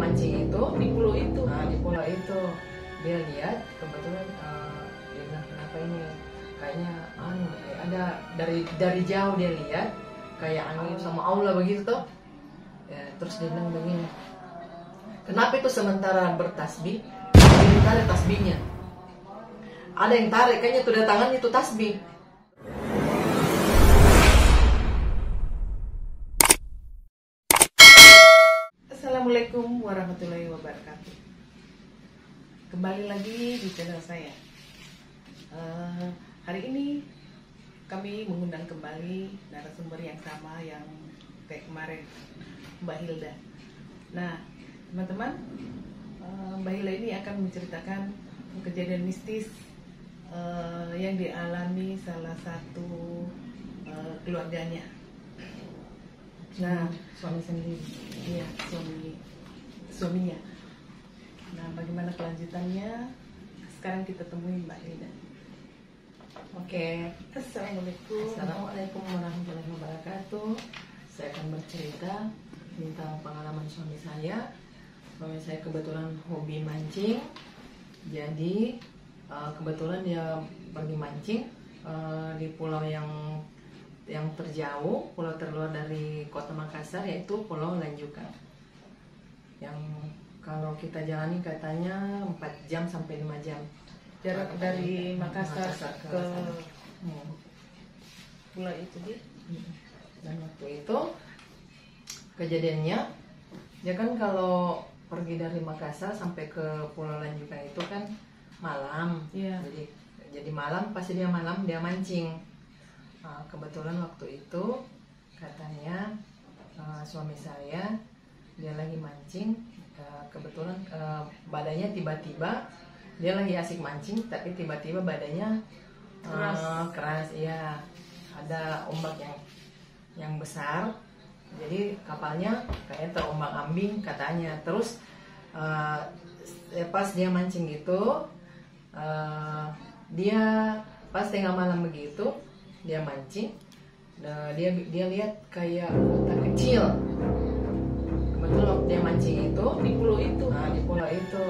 mancing itu di pulau itu. di pulau itu dia lihat kebetulan, dia bilang kenapa ini kayaknya ada dari jauh dia lihat kayak angin sama aula begitu tuh ya, terus dia bilang begini, kenapa itu sementara bertasbih dia tarik tasbihnya, ada yang tarik kayaknya tuh tangan itu tasbih. Assalamualaikum warahmatullahi wabarakatuh. Kembali lagi di channel saya. Hari ini kami mengundang kembali narasumber yang sama yang kayak kemarin, Mbak Hilda. Nah, teman-teman, Mbak Hilda ini akan menceritakan kejadian mistis yang dialami salah satu keluarganya. Nah, Suami sendiri. iya, suaminya. Nah, bagaimana kelanjutannya? Sekarang kita temui Mbak Hilda. Oke. Assalamualaikum. Assalamualaikum warahmatullahi wabarakatuh. Saya akan bercerita tentang pengalaman suami saya. Suami saya kebetulan hobi mancing. Jadi kebetulan dia pergi mancing di pulau yang terjauh, pulau terluar dari kota Makassar, yaitu Pulau Lanjukan. Yang kalau kita jalani katanya 4 jam sampai 5 jam. Jarak dari Makassar ke pulau itu dia. Dan waktu itu kejadiannya, ya kan kalau pergi dari Makassar sampai ke Pulau Lanjukan itu kan malam. Iya. Jadi malam, pasti dia malam dia mancing. Kebetulan waktu itu katanya suami saya dia lagi mancing, kebetulan badannya tiba-tiba dia lagi asik mancing, tapi tiba-tiba badannya keras, iya, ada ombak yang besar, jadi kapalnya kayak terombang-ambing katanya. Terus pas dia mancing gitu, dia pas tengah malam begitu dia mancing, dia lihat kayak kota kecil. Kebetulan waktu dia mancing itu Di pulau itu. di pulau itu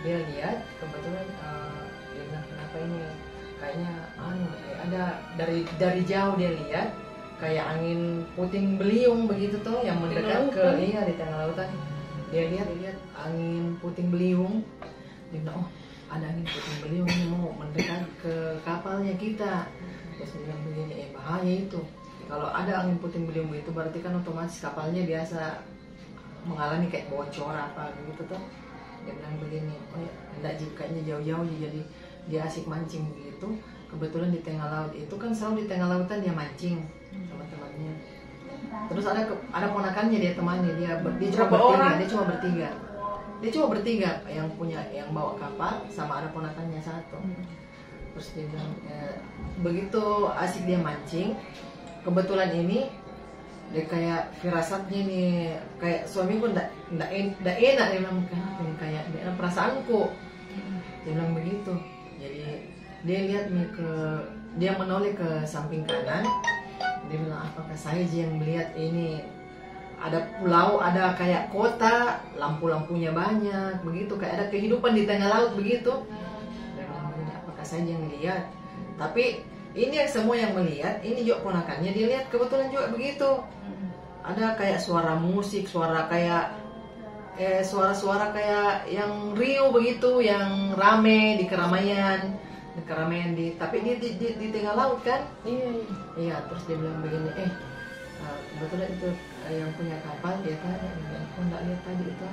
dia lihat kebetulan, dia bilang kenapa ini kayaknya ada dari jauh dia lihat kayak angin puting beliung begitu tuh yang mendekat ke di tengah lautan. Dia lihat angin puting beliung, dia bilang oh ada angin puting beliung yang mau mendekat ke kapalnya kita. Terus dia bilang begini, bahaya itu kalau ada angin puting beliung itu, berarti kan otomatis kapalnya biasa mengalami kayak bocor apa gitu tuh. Dia bilang begini, oh ya, enggak, kayaknya jauh-jauh, jadi dia asik mancing begitu. Kebetulan di tengah laut itu kan selalu di tengah lautan dia mancing sama temannya. Terus ada ponakannya dia temani, dia cuma bertiga yang bawa kapal, sama ada ponakannya satu. Terus dia bilang, begitu asik dia mancing, kebetulan ini dia kayak firasatnya nih, kayak suamiku ndak enak, dia bilang kenapa nih, kayak perasaanku, dia bilang begitu. Jadi dia lihat nih dia menoleh ke samping kanan, dia bilang apakah saya yang melihat ini ada pulau, ada kayak kota, lampu-lampunya banyak begitu, kayak ada kehidupan di tengah laut begitu. Saya yang lihat, tapi ini yang semua yang melihat, ini juga ponakannya dia lihat kebetulan juga begitu. Ada kayak suara musik, suara kayak suara-suara kayak yang riuh begitu, yang rame di keramaian tapi di tengah laut kan. Iya, terus dia bilang begini, kebetulan itu yang punya kapal, dia tanya, kok nggak lihat tadi itu?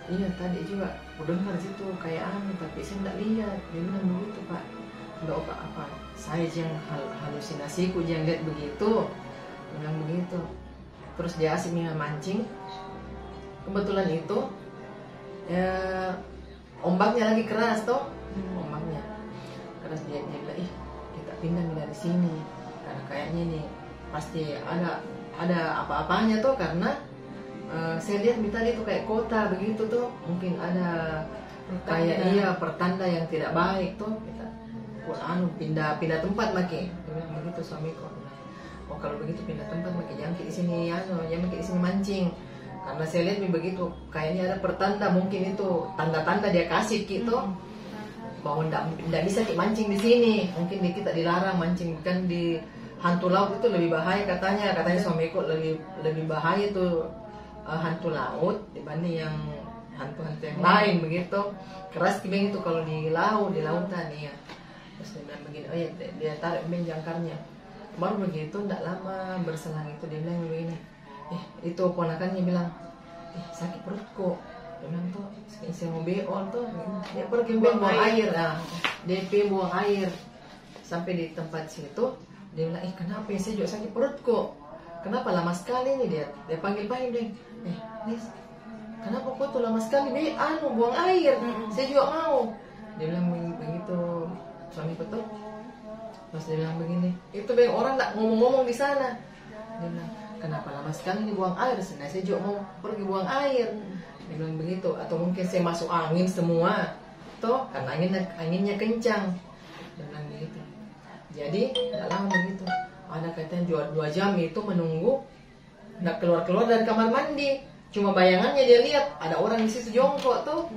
Iya tadi juga aku dengar situ kayak tapi saya nggak lihat. Dia bilang begitu, Pak, nggak apa-apa, saya yang halusinasiku yang lihat begitu. Dia bilang begitu. Terus dia asik mancing, kebetulan itu ombaknya lagi keras tuh, ombaknya keras. Dia bilang kita pindah dari sini karena kayaknya nih pasti ada apa-apanya tuh, karena saya lihat tadi itu kayak kota begitu tuh, mungkin ada kayak pertanda yang tidak baik tuh. Kita pindah tempat maki. Dia bilang begitu suamiku. Oh kalau begitu pindah tempat maki, jangan di sini jangan di sini mancing, karena saya lihat nih begitu, kayaknya ada pertanda, mungkin itu tanda-tanda dia kasih gitu bahwa ndak bisa mancing di sini, mungkin kita dilarang mancing kan di hantu laut itu lebih bahaya katanya suamiku lebih bahaya tuh hantu laut dibanding yang hantu-hantu yang lain begitu, keras kibeng itu kalau di lautan ya. Terus dia bilang begini, oh ya dia tarik beng jangkarnya, baru begitu ndak lama berselang itu dia bilang begini, itu ponakannya bilang, sakit perutku. Dia bilang tuh, saya mau beol tuh, dia pergi buang air, dia buang air sampai di tempat situ, dia bilang, kenapa ya saya juga sakit perutku, kenapa lama sekali nih dia panggil dia, Nis, kenapa kok tuh lama sekali buang air, saya juga mau. Dia bilang begitu suamiku tuh, terus dia bilang begini, itu banyak orang tak ngomong-ngomong di sana. Dia bilang, kenapa lama sekali nih buang air, saya juga mau pergi buang air. Dia bilang begitu, atau mungkin saya masuk angin semua, toh karena anginnya kencang. Dia bilang begitu. Jadi nggak lama begitu, ada katanya 2 jam itu menunggu, nggak keluar dari kamar mandi, cuma bayangannya dia lihat ada orang di situ jongkok tuh.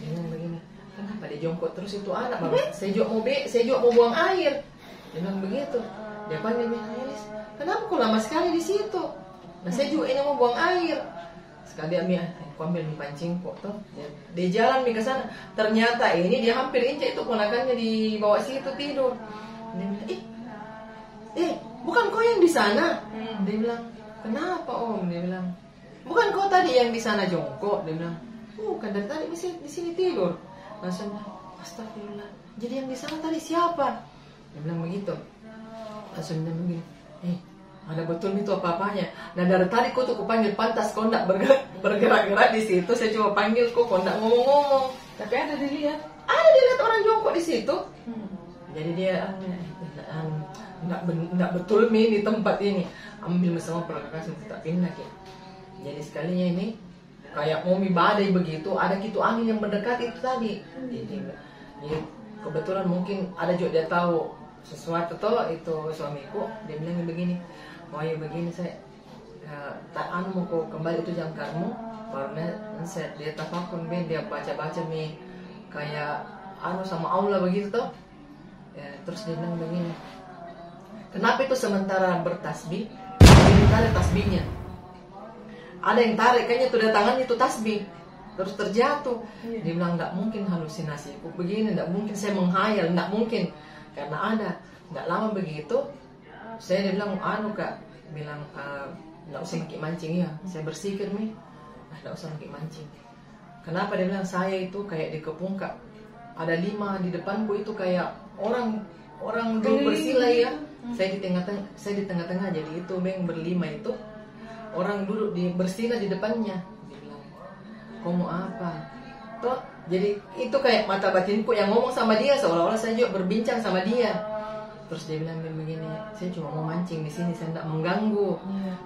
Dia bilang begini, kenapa dia jongkok terus itu anak, saya juga mau buang air. Dia bilang begitu, dia panggil Mihalis, kenapa kok lama sekali di situ? Nah saya juga ini mau buang air. Sekali aku ambil pancing kok tuh, dia jalan ke sana, ternyata ini dia hampir injak itu ponakannya di bawah situ tidur. Dia bilang, bukan kau yang di sana? Dia bilang, kenapa om? Dia bilang, bukan kau tadi yang di sana jongkok? Dia bilang, bukan, dari tadi di sini tidur. Langsung, astagfirullah, jadi yang di sana tadi siapa? Dia bilang begitu. Langsung dia begini, ada betul itu apa-apanya. Nah dari tadi kau tuh panggil pantas kau ndak bergerak-gerak di situ. Saya cuma panggil kau ndak ngomong-ngomong. Tapi ada dilihat orang jongkok di situ. Jadi dia ndak betul di tempat ini. Ambil semua perkakas tak pindah ya. Jadi sekalinya ini kayak mau badai begitu, ada gitu angin yang mendekat itu tadi. Jadi kebetulan mungkin ada juga dia tahu sesuatu tuh itu suamiku, dia bilang begini, oh ya begini saya mau kau kembali itu jangkarmu, baru dia tafakun dia baca kayak sama Allah begitu tuh. Terus dia bilang begini, kenapa itu sementara bertasbih dia tarik tasbihnya, ada yang tarik kayaknya tuh tangannya itu tasbih terus terjatuh. Dia bilang nggak mungkin halusinasi begini, nggak mungkin saya menghayal, nggak mungkin, karena ada. Nggak lama begitu dia bilang kak bilang nggak usah mancing ya, saya bersihkan nggak usah mancing. Kenapa? Dia bilang saya itu kayak dikepung kak, ada 5 di depanku itu kayak orang dulu bersila ya. Saya di tengah-tengah, jadi itu berlima itu orang duduk bersila di depannya. Dia bilang, kau mau apa? Toh, jadi itu kayak mata batinku yang ngomong sama dia, seolah-olah saya juga berbincang sama dia. Terus dia bilang begini, saya cuma mau mancing di sini, saya tidak mengganggu.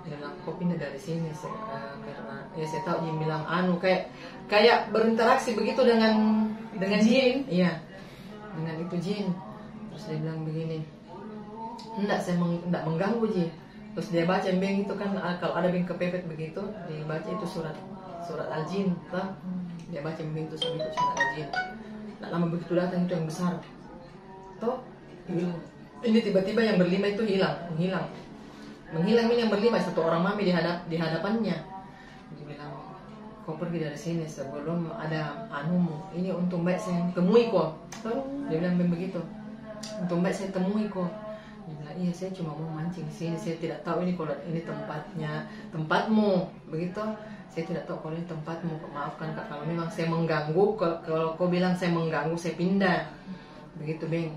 Dia bilang, kau pindah dari sini, karena ya saya tahu dia bilang kayak berinteraksi begitu dengan jin. Iya, dengan itu jin. Terus dia bilang begini, saya tidak mengganggu jin. Terus dia baca itu kan kalau ada kepepet begitu, dia baca itu surat al-jin, dia baca itu surat al-jin. Tidak lama begitu datang itu yang besar, toh ini tiba-tiba yang berlima itu menghilang ini yang berlima, 1 orang mami di hadapannya. Dia bilang, kau pergi dari sini sebelum ada anumu, ini untuk baik saya temui kok. Dia bilang begitu, untuk baik saya temui kok. Dia bilang, iya saya cuma mau mancing di sini, saya tidak tahu ini kalau ini tempatmu begitu. Saya tidak tahu kalau ini tempatmu, maafkan kak kalau memang saya mengganggu. Kalau kau bilang saya mengganggu, saya pindah begitu beng.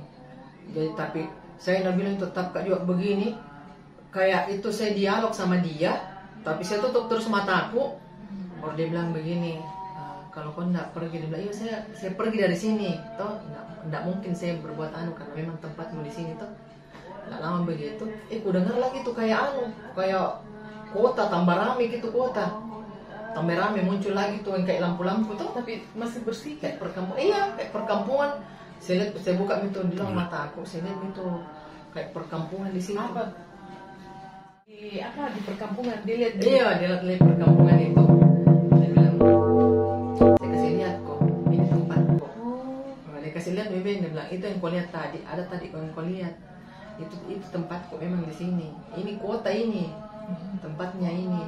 Jadi tapi saya nak bilang tetap kak juga begini, kayak itu saya dialog sama dia, tapi saya tutup terus mataku. Baru dia bilang begini, kalau kau tidak pergi, dia bilang iya saya pergi dari sini, toh tidak mungkin saya berbuat karena memang tempatmu di sini toh. Nggak lama begitu, ku dengar lagi tuh kayak kayak kota tambah rame gitu, kota tambah rame, muncul lagi tuh yang kayak lampu-lampu tuh, tapi masih bersih kayak perkampungan. Iya, kayak perkampungan. Saya buka itu di dalam mata aku, saya lihat itu kayak perkampungan di sini. Di perkampungan dilihat. Iya, dilihat perkampungan itu. itu yang kau lihat tadi, ada tadi yang kau lihat itu tempatku memang di sini. Ini kota ini, tempatnya ini.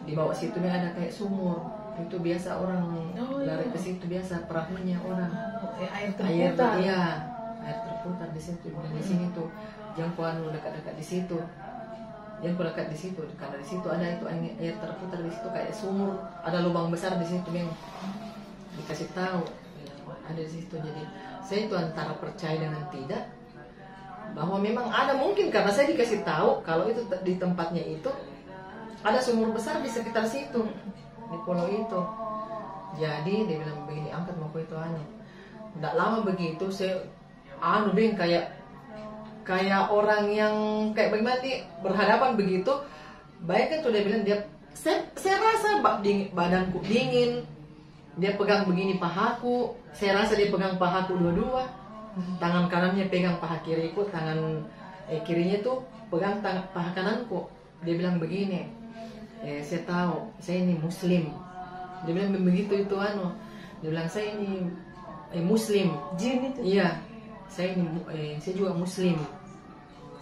Di bawah situ memang ada kayak sumur. Itu biasa orang lari ke situ, biasa perahunya orang. Air terputar. Iya, air terputar di situ. Dan di sini tuh jangan kau anu dekat-dekat di situ. Yang kau dekat di situ, karena di situ ada itu air terputar di situ kayak sumur, ada lubang besar di situ memang. Dikasih tahu ada di situ. Jadi saya itu antara percaya dengan tidak, bahwa memang ada mungkin karena saya dikasih tahu kalau itu di tempatnya itu ada sumur besar di sekitar situ, di pulau itu. Jadi dia bilang begini, angkat mau itu anu. Nggak lama begitu saya bing kayak orang yang kayak bagaimana nih, berhadapan begitu. Baik kan tuh dia bilang saya rasa badanku dingin. Dia pegang begini pahaku, saya rasa dia pegang pahaku dua-dua. Tangan kanannya pegang paha kiriku, tangan kirinya tuh pegang paha kananku. Dia bilang begini, saya tahu saya ini muslim. Dia bilang begitu itu anu. Dia bilang saya ini muslim. Jin itu. Iya, saya juga muslim.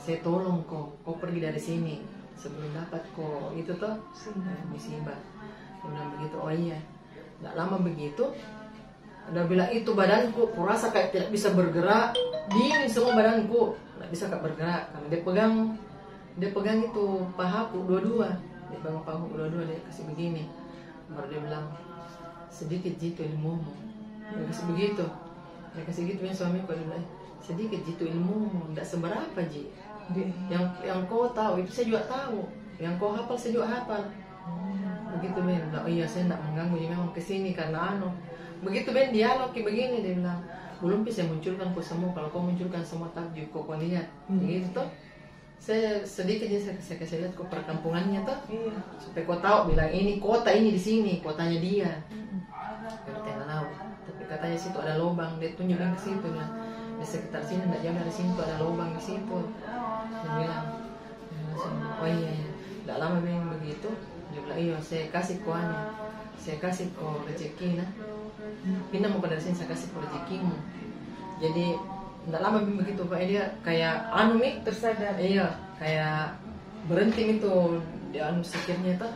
Saya tolong kau pergi dari sini sebelum dapat kau itu toh musibah. Dia bilang begitu. Oh iya. Nggak lama begitu, dia bilang itu badanku, kurasa kayak tidak bisa bergerak, dingin semua badanku, nggak bisa bergerak. Karena dia pegang itu pahaku dua-dua, dia pegang pahaku dua-dua, dia kasih begini. Baru dia bilang sedikit jitu ilmumu, dia kasih begitu, dia kasih gitu yang suamiku. Dia bilang sedikit jitu ilmumu, nggak seberapa ji. Yang kau tahu itu saya juga tahu, yang kau hafal saya juga hafal. Begitu Ben, oh iya saya tidak mengganggu, dia memang kesini karena anu. Begitu Ben dialog begini, dia bilang belum bisa munculkan kau semua, kalau kau munculkan semua takjub kau lihat. Begitu toh. Saya sedikit aja saya kasih lihat ke perkampungannya toh, supaya kau tahu bilang ini kota ini di sini, kotanya dia di tengah laut. Tapi katanya situ ada lubang, dia tunjukkan ke situ ya. Di sekitar sini tidak jauh dari sini tuh ada lubang di situ. Dia bilang, oh iya, tidak lama Ben begitu. Dia bilang iya saya kasih kau rezeki nah. Pindah mau pada sini saya kasih kau rezekimu. Jadi tidak lama begitu Pak, dia kayak anu mi tersadar. Iya, kayak berhenti itu dia anu sikirnya tuh.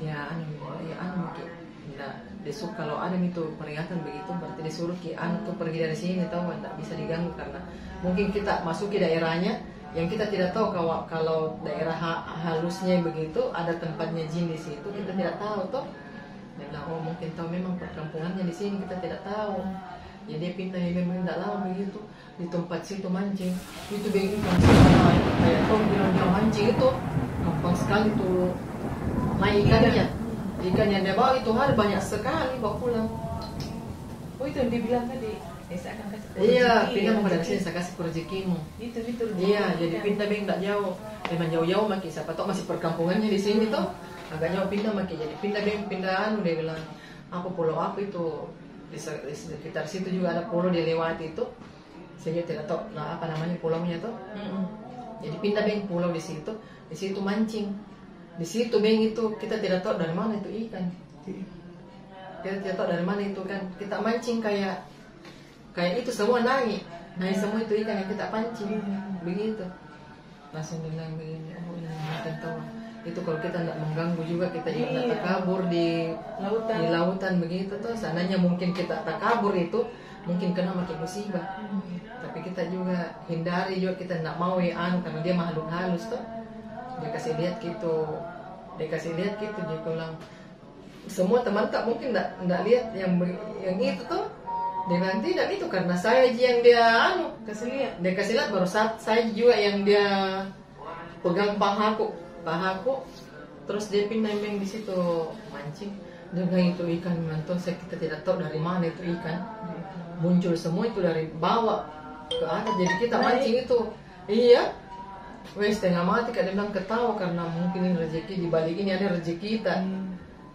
Ya anu tidak besok kalau ada itu peringatan begitu berarti disuruh anu tuh pergi dari sini tahu tidak bisa diganggu karena mungkin kita masuki daerahnya yang kita tidak tahu kalau daerah halusnya begitu ada tempatnya jin di situ kita tidak tahu toh. Dia bilang oh mungkin tahu memang perkampungannya di sini kita tidak tahu. Jadi dia pindah memang tidak lama begitu di tempat situ mancing itu begitu kayak kau bilang dia mancing itu gampang sekali tuh naik ikan yang dia bawa itu hari banyak sekali bawa pulang. Oh itu yang dibilang tadi. Saya akan kasih iya, pindah mau dari sini saya kasih rezekimu. Itu. Iya, jadi pindah tidak jauh. Memang jauh-jauh maki siapa tahu masih perkampungannya di sini toh. Agak jauh pindah maki jadi pindah anu dia bilang. Aku pulau apa itu di sekitar situ juga ada pulau dia lewati itu. Saya juga tidak tahu apa namanya pulaunya toh. Jadi pindah pulau di situ mancing. Di situ itu kita tidak tahu dari mana itu ikan. Kita tidak tahu dari mana itu kan. Kita mancing kayak itu semua naik semua itu ikan yang kita pancing begitu. Langsung bilang begini, oh ini mungkin tahu itu kalau kita tidak mengganggu juga kita tidak takabur di lautan begitu tuh. Sananya mungkin kita takabur itu mungkin kena makin musibah. Tapi kita juga hindari juga kita tidak mau karena dia makhluk halus tuh. Dia kasih lihat gitu dia bilang semua teman tak mungkin tidak lihat yang itu tuh. Dia bilang tidak itu karena saya yang dia kasih lihat baru saat saya juga yang dia pegang pahaku terus dia pindah di situ mancing dengan itu ikan mantul kita tidak tahu dari mana itu ikan muncul semua itu dari bawah ke atas jadi kita mancing itu iya setengah mati dia bilang ketawa karena mungkin ini rezeki di balik ini ada rezeki kita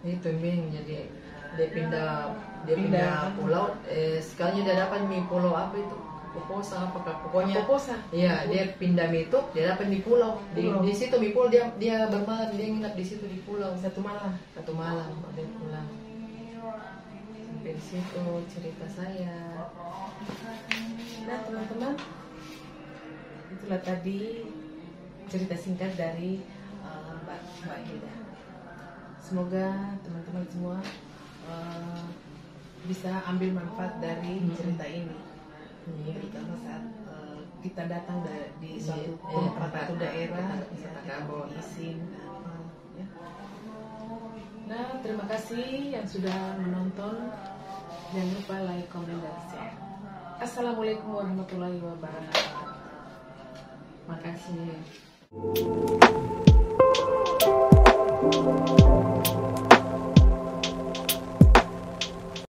itu jadi dia pindah pulau sekalinya dia dapat di pulau apa itu Poposa apakah pokoknya iya dia pindah itu dia dapat di pulau di situ di pulau dia bermalam dia nginap di situ di pulau satu malam dia pulang sampai dari situ cerita saya. Nah teman-teman, itulah tadi cerita singkat dari Mbak Hilda. Semoga teman-teman semua bisa ambil manfaat dari cerita ini, terutama saat kita datang di suatu tempat atau daerah, kita bawa izin apa, ya. Nah, terima kasih yang sudah menonton. Jangan lupa like, komen, dan share. Assalamualaikum warahmatullahi wabarakatuh. Makasih.